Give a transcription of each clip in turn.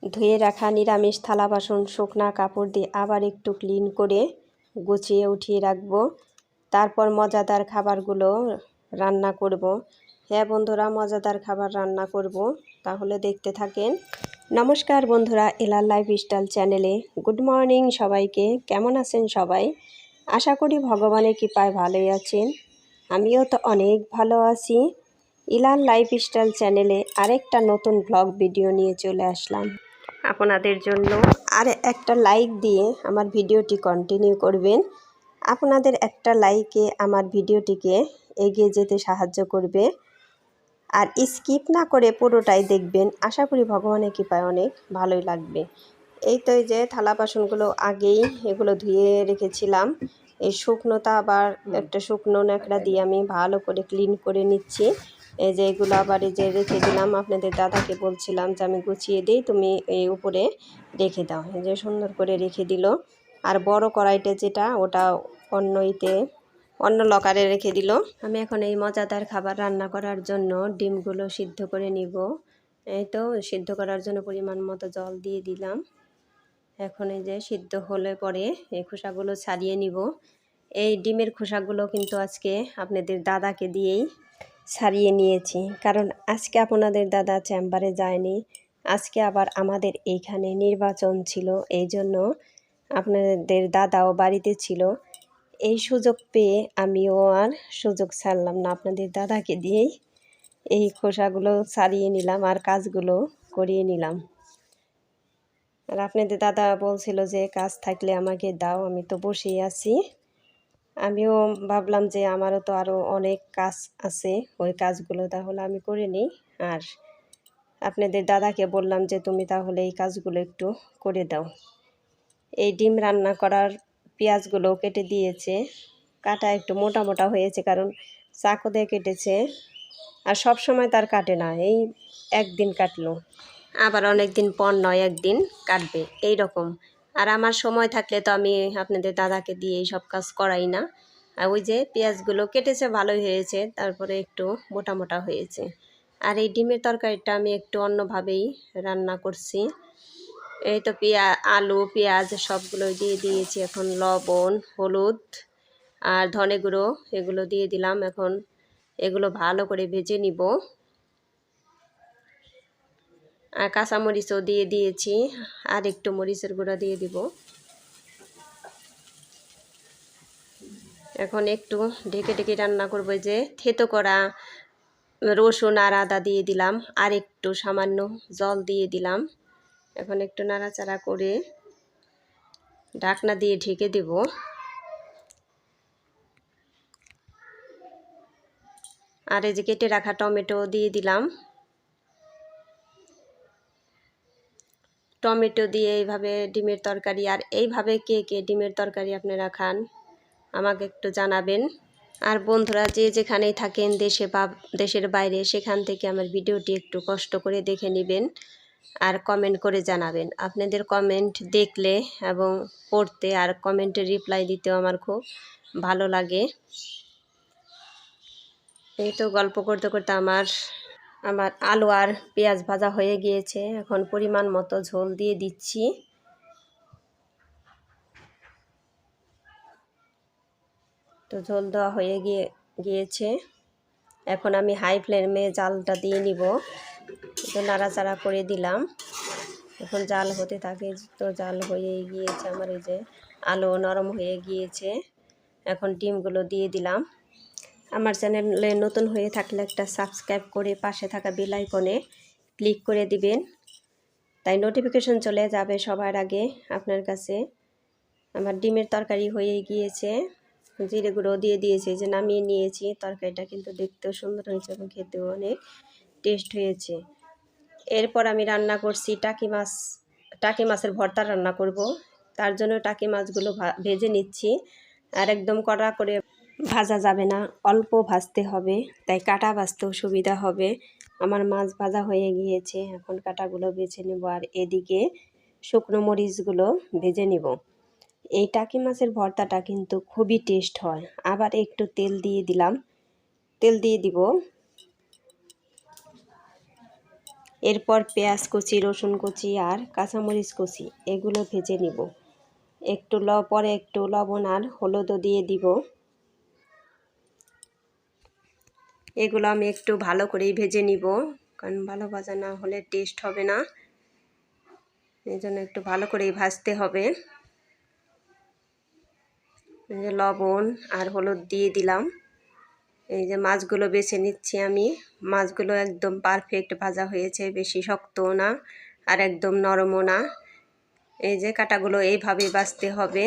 ধুয়ে রাখা নিরামিষ থালা বাসন শুকনা কাপড় দিয়ে আবার একটু ক্লিন করে গুছিয়ে উঠিয়ে রাখবো। তারপর মজাদার খাবারগুলো রান্না করব। হ্যাঁ বন্ধুরা, মজাদার খাবার রান্না করব, তাহলে দেখতে থাকেন। নমস্কার বন্ধুরা, এলার লাইফস্টাইল চ্যানেলে গুড মর্নিং সবাইকে। কেমন আছেন সবাই? আশা করি ভগবানের কৃপায় ভালোই আছেন। আমিও তো অনেক ভালো আছি। ইলার লাইফস্টাইল চ্যানেলে আরেকটা নতুন ব্লগ ভিডিও নিয়ে চলে আসলাম আপনাদের জন্য। আর একটা লাইক দিয়ে আমার ভিডিওটি কন্টিনিউ করবেন। আপনাদের একটা লাইকে আমার ভিডিওটিকে এগিয়ে যেতে সাহায্য করবে। আর স্কিপ না করে পুরোটাই দেখবেন, আশা করি ভগবানের কৃপায় অনেক ভালোই লাগবে। এই তো এই যে থালা বাসনগুলো আগেই এগুলো ধুয়ে রেখেছিলাম। এই শুকনোটা আবার একটা শুকনো ন্যাকড়া দিয়ে আমি ভালো করে ক্লিন করে নিচ্ছি। এই যে এগুলো আবার এই যে রেখে দিলাম। আপনাদের দাদাকে বলছিলাম যে আমি গুছিয়ে দিই, তুমি এই উপরে রেখে দাও। এই যে সুন্দর করে রেখে দিল। আর বড় কড়াইটা যেটা, ওটা অন্য লকারে রেখে দিল। আমি এখন এই মজাদার খাবার রান্না করার জন্য ডিমগুলো সিদ্ধ করে নিব। এই তো সিদ্ধ করার জন্য পরিমাণ মতো জল দিয়ে দিলাম। এখন এই যে সিদ্ধ হলে পরে এই খোসাগুলো ছাড়িয়ে নিব। এই ডিমের খোসাগুলো কিন্তু আজকে আপনাদের দাদাকে দিয়েই ছাড়িয়ে নিয়েছি, কারণ আজকে আপনাদের দাদা চেম্বারে যায়নি। আজকে আবার আমাদের এইখানে নির্বাচন ছিল, এই জন্য আপনাদের দাদাও বাড়িতে ছিল। এই সুযোগ পেয়ে আমিও আর সুযোগ ছাড়লাম না, আপনাদের দাদাকে দিয়েই এই খোসাগুলো ছাড়িয়ে নিলাম আর কাজগুলো করিয়ে নিলাম। আর আপনাদের দাদা বলছিল যে কাজ থাকলে আমাকে দাও, আমি তো বসেই আছি। আমিও ভাবলাম যে আমারও তো আরও অনেক কাজ আছে, ওই কাজগুলো তাহলে আমি করে নিই। আর আপনাদের দাদাকে বললাম যে তুমি তাহলে এই কাজগুলো একটু করে দাও। এই ডিম রান্না করার পেঁয়াজগুলো কেটে দিয়েছে। কাটা একটু মোটা মোটা হয়েছে, কারণ চাকু দিয়ে কেটেছে। আর সব সময় তার কাটে না, এই একদিন কাটলো, আবার অনেক দিন পর নয় একদিন কাটবে এই রকম। আর আমার সময় থাকলে তো আমি আপনাদের দাদাকে দিয়ে এই সব কাজ করাই না। আর ওই যে পেঁয়াজগুলো কেটেছে, ভালোই হয়েছে, তারপরে একটু মোটা মোটা হয়েছে। আর এই ডিমের তরকারিটা আমি একটু অন্যভাবেই রান্না করছি। এই তো আলু পেঁয়াজ সবগুলো দিয়ে দিয়েছি। এখন লবণ হলুদ আর ধনে গুঁড়ো এগুলো দিয়ে দিলাম। এখন এগুলো ভালো করে ভেজে নিব। আর কাঁচামরিচও দিয়ে দিয়েছি, আর একটু মরিচের গুঁড়া দিয়ে দিব। এখন একটু ঢেকে ঢেকে রান্না করবো। যে থেতো করা রসুন আর আদা দিয়ে দিলাম, আর একটু সামান্য জল দিয়ে দিলাম। এখন একটু নাড়াচাড়া করে ঢাকনা দিয়ে ঢেকে দেব। আর এই যে কেটে রাখা টমেটো দিয়ে দিলাম। টমেটো দিয়ে এইভাবে ডিমের তরকারি, আর এইভাবে কে কে ডিমের তরকারি আপনারা খান আমাকে একটু জানাবেন। আর বন্ধুরা যে যেখানেই থাকেন, দেশে বা দেশের বাইরে, সেখান থেকে আমার ভিডিওটি একটু কষ্ট করে দেখে নেবেন আর কমেন্ট করে জানাবেন। আপনাদের কমেন্ট দেখলে এবং পড়তে আর কমেন্টের রিপ্লাই দিতেও আমার খুব ভালো লাগে। এই তো গল্প করতে করতে আমার আলু আর পেঁয়াজ ভাজা হয়ে গিয়েছে। এখন পরিমাণ মতো ঝোল দিয়ে দিচ্ছি। তো ঝোল দেওয়া হয়ে গিয়েছে। এখন আমি হাই ফ্লেমে জালটা দিয়ে নিব। তো নাড়াচাড়া করে দিলাম। এখন জাল হতে থাকে। তো জাল হয়ে গিয়েছে আমার, এই যে আলু নরম হয়ে গিয়েছে। এখন ডিমগুলো দিয়ে দিলাম। আমার চ্যানেলে নতুন হয়ে থাকলে একটা সাবস্ক্রাইব করে পাশে থাকা বেল আইকনে ক্লিক করে দিবেন, তাই নোটিফিকেশন চলে যাবে সবার আগে আপনার কাছে। আমার ডিমের তরকারি হয়ে গিয়েছে। জিরে গুঁড়ো দিয়ে দিয়েছি, যে নামিয়ে নিয়েছি। তরকারিটা কিন্তু দেখতেও সুন্দর হয়েছে এবং খেতেও অনেক টেস্ট হয়েছে। এরপর আমি রান্না করছি টাকি মাছের ভর্তা রান্না করব। তার জন্য টাকি মাছগুলো ভেজে নিচ্ছি। আর একদম কড়া করে ভাজা যাবে না, অল্প ভাজতে হবে, তাই কাটা ভাজতেও সুবিধা হবে। আমার মাছ ভাজা হয়ে গিয়েছে, এখন কাটাগুলো বেছে নেব। আর এদিকে শুকনো মরিচগুলো ভেজে নিব। এই টাকি মাছের ভর্তাটা কিন্তু খুবই টেস্ট হয়। আবার একটু তেল দিয়ে দিব। এরপর পেঁয়াজ কুচি, রসুন কুচি আর কাঁচামরিচ কুচি এগুলো ভেজে নিব। পরে একটু লবণ আর হলুদও দিয়ে দিব। এগুলো আমি একটু ভালো করেই ভেজে নিব, কারণ ভালো ভাজা না হলে টেস্ট হবে না। এই জন্য একটু ভালো করেই ভাজতে হবে। এই যে লবণ আর হলুদ দিয়ে দিলাম। এই যে মাছগুলো বেছে নিচ্ছি আমি। মাছগুলো একদম পারফেক্ট ভাজা হয়েছে, বেশি শক্তও না আর একদম নরমও না। এই যে কাটাগুলো এইভাবে ভাজতে হবে।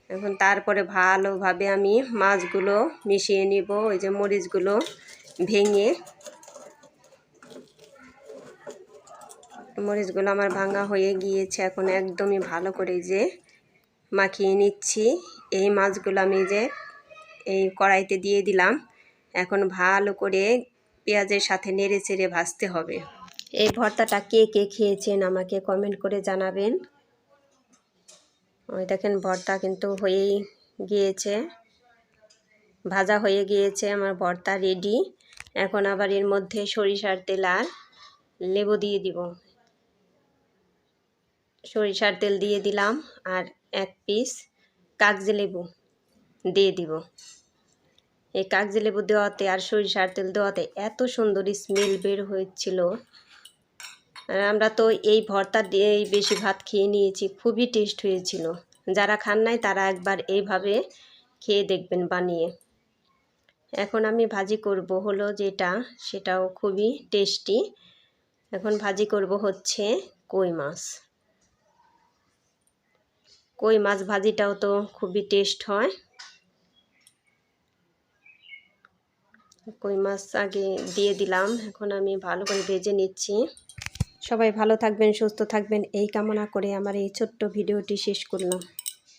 এখন তারপরে ভালোভাবে আমি মাছগুলো মিশিয়ে নিব। ওই যে মরিচগুলো ভেঙে, মরিচগুলো আমার ভাঙা হয়ে গিয়েছে। এখন একদমই ভালো করে যে মাখিয়ে নিচ্ছি। এই মাছগুলো আমি যে এই কড়াইতে দিয়ে দিলাম। এখন ভালো করে পেঁয়াজের সাথে নেড়ে চেড়ে ভাজতে হবে। এই ভর্তাটা কে কে খেয়েছেন আমাকে কমেন্ট করে জানাবেন। ওই দেখেন ভর্তা কিন্তু হয়েই গিয়েছে, ভাজা হয়ে গিয়েছে আমার ভর্তা রেডি। এখন আবার এর মধ্যে সরিষার তেল আর লেবু দিয়ে দিব। সরিষার তেল দিয়ে দিলাম আর 1 পিস কাগজি লেবু দিয়ে দিব। এই কাগজি লেবু দেওয়াতে আর সরিষার তেল দেওয়াতে এত সুন্দর স্মেল বের হয়েছিল। আর আমরা তো এই ভর্তা দিয়েই বেশি ভাত খেয়ে নিয়েছি, খুবই টেস্ট হয়েছিল। যারা খান নাই তারা একবার এইভাবে খেয়ে দেখবেন বানিয়ে। এখন আমি ভাজি করব হলো যেটা, সেটাও খুবই টেস্টি। এখন ভাজি করব হচ্ছে কই মাছ। কই মাছ ভাজিটাও তো খুবই টেস্ট হয়। কই মাছ আগে দিয়ে দিলাম, এখন আমি ভালো করে ভেজে নিচ্ছি। সবাই ভালো থাকবেন, সুস্থ থাকবেন এই কামনা করে আমার এই ছোট্ট ভিডিওটি শেষ করলাম।